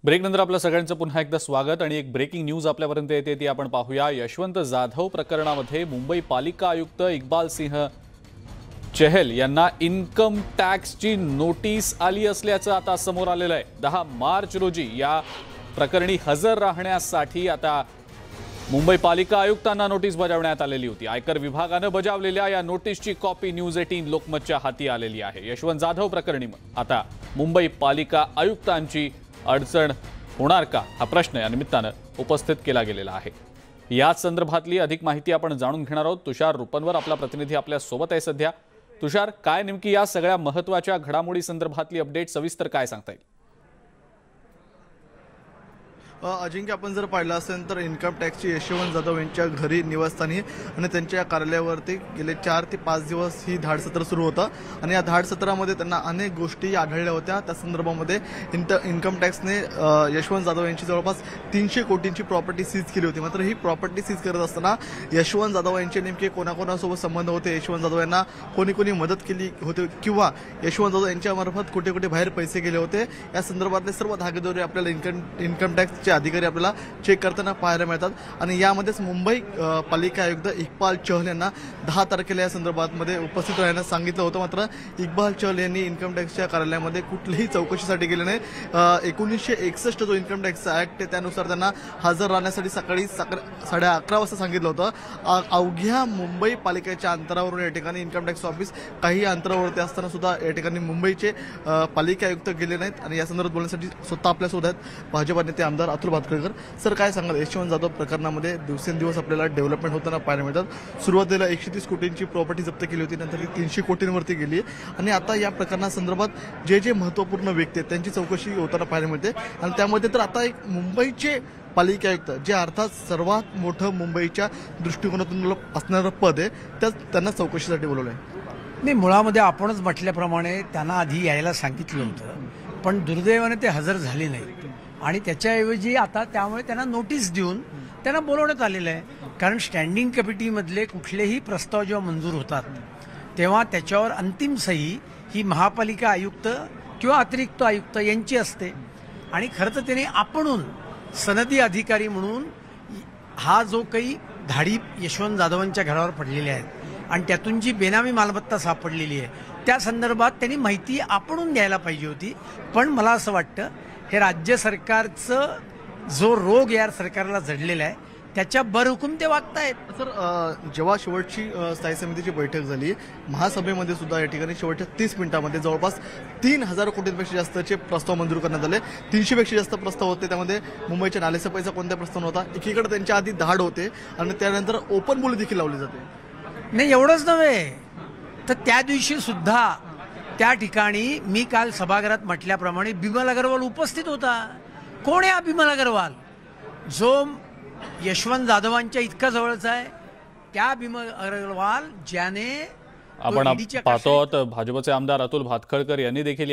ब्रेकनंतर आपल्या सगळ्यांचं पुन्हा एकदा स्वागत आणि एक ब्रेकिंग न्यूज आपल्यापर्यंत येते ती आपण पाहूया। यशवंत जाधव प्रकरणामध्ये मुंबई पालिका आयुक्त इक्बाल सिंह चहल यांना इन्कम टॅक्सची नोटीस आली असल्याचं आता समोर आलेलं आहे। 10 मार्च रोजी या प्रकरणी हजर राहण्यासाठी आता मुंबई पालिका आयुक्तांना नोटीस बजावण्यात आलेली होती। आयकर विभागाने बजावलेल्या या नोटीसची कॉपी न्यूज 18 लोकमतच्या हाती आलेली आहे। यशवंत जाधव प्रकरणी आता मुंबई पालिका आयुक्तांची अडचण होणार का हा प्रश्न या निमित्ताने उपस्थित केला गेलेला आहे। याच संदर्भातली अधिक माहिती आपण जाणून घेणार आहोत। तुषार रुपनवर आपला प्रतिनिधी आपल्या सोबत आहे सध्या। तुषार, काय नेमकी या सगळ्या महत्त्वाच्या घडामोडी संदर्भातली अपडेट सविस्तर काय सांगता येईल? अजिंक्य, आपण जर पाहिलं असेल तर इन्कम टॅक्सची यशवंत जाधव यांच्या घरी निवासस्थानी आणि त्यांच्या कार्यालयावरती गेले 4 ते 5 दिवस ही धाडसत्र सुरू होतं आणि या धाडसत्रामध्ये त्यांना अनेक गोष्टी आढळल्या होत्या। त्या संदर्भामध्ये इन्कम टॅक्सने यशवंत जाधव यांची जवळपास 300 कोटींची प्रॉपर्टी सीज केली होती। मात्र ही प्रॉपर्टी सीज करत असताना यशवंत जाधव यांचे नेमके कोणाकोणासोबत संबंध होते, यशवंत जाधव यांना कोणी कोणी मदत केली होती किंवा यशवंत जाधव यांच्यामार्फत कुठे कुठे बाहेर पैसे गेले होते, या संदर्भातले सर्व धागेदोरे आपल्याला इन्कम टॅक्सचे अधिकारी आपल्याला चेक करताना पाहायला मिळतात। आणि यामध्येच मुंबई पालिका आयुक्त इक्बाल चहल यांना 10 तारखेला या संदर्भामध्ये उपस्थित राहण्यास सांगितलं होतं। मात्र इक्बाल चहल यांनी इन्कम टॅक्सच्या कार्यालयामध्ये कुठलीही चौकशीसाठी गेले नाही। 1961 जो इन्कम टॅक्सचा ऍक्ट आहे त्यानुसार त्यांना हजर राहण्यासाठी सकाळी 11:30 वाजता सांगितलं होतं। अवघ्या मुंबई पालिकेच्या अंतरावरून या ठिकाणी इन्कम टॅक्स ऑफिस काही अंतरावरती असताना सुद्धा या ठिकाणी मुंबईचे पालिका आयुक्त गेले नाहीत आणि या संदर्भात बोलण्यासाठी स्वतः आपल्यासोबत आहेत भाजपा नेते आमदार अतुल भातखळकर। सर, काय सांगाल यशवंत जाधव प्रकरणामध्ये दिवसेंदिवस आपल्याला डेव्हलपमेंट होताना पाहायला मिळतात। सुरुवातीला 130 कोटींची प्रॉपर्टी जप्त केली होती, नंतर 300 कोटींवरती गेली आणि आता या प्रकरणासंदर्भात जे महत्त्वपूर्ण व्यक्ती आहेत त्यांची चौकशी होताना पाहायला मिळते। आणि त्यामध्ये तर आता एक मुंबईचे पालिका आयुक्त जे अर्थात सर्वात मोठं मुंबईच्या दृष्टिकोनातून असणारं पद आहे त्यांना चौकशीसाठी बोलवलं आहे। नाही, मुळामध्ये आपणच म्हटल्याप्रमाणे त्यांना आधी यायला सांगितलं होतं, पण दुर्दैवाने ते हजर झाले नाही आणि त्याच्याऐवजी आता त्यामुळे त्यांना नोटीस देऊन त्यांना बोलवण्यात आलेलं आहे। कारण स्टँडिंग कमिटीमधले कुठलेही प्रस्ताव जेव्हा मंजूर होतात तेव्हा त्याच्यावर अंतिम सही ही महापालिका आयुक्त किंवा अतिरिक्त आयुक्त यांची असते आणि खरं तर त्यांनी आपणून सनदी अधिकारी म्हणून हा जो काही धाडी यशवंत जाधवांच्या घरावर पडलेल्या आहेत आणि त्यातून जी बेनामी मालमत्ता सापडलेली आहे त्या संदर्भात त्यांनी माहिती आपणून द्यायला पाहिजे होती। पण मला असं वाटतं हे राज्य सरकारचं जो रोग या सरकारला जडलेला आहे त्याच्या बरहुकूम ते वागतायत। सर, जेव्हा शेवटची स्थायी समितीची बैठक झाली महासभेमध्ये सुद्धा या ठिकाणी शेवटच्या 30 मिनिटांमध्ये जवळपास 3000 कोटींपेक्षा जास्तचे प्रस्ताव मंजूर करण्यात आले। 300 पेक्षा जास्त प्रस्ताव होते, त्यामध्ये मुंबईच्या नालेसफाईचा कोणता प्रस्ताव नव्हता। एकीकडे त्यांच्या आधी धाड होते आणि त्यानंतर ओपन बोली देखील लावली जाते। नाही, एवढंच नव्हे तर त्या दिवशी सुद्धा त्या ठिकाणी मी काल सभागृहात म्हटल्याप्रमाणे बिमल अग्रवाल उपस्थित होता। कोण आहे बिमल अग्रवाल? जो यशवंत जाधवांच्या इतका जवळचा आहे त्या बिमल अग्रवाल ज्याने आपण पाहतो भाजपचे आमदार अतुल भातखळकर यांनी देखील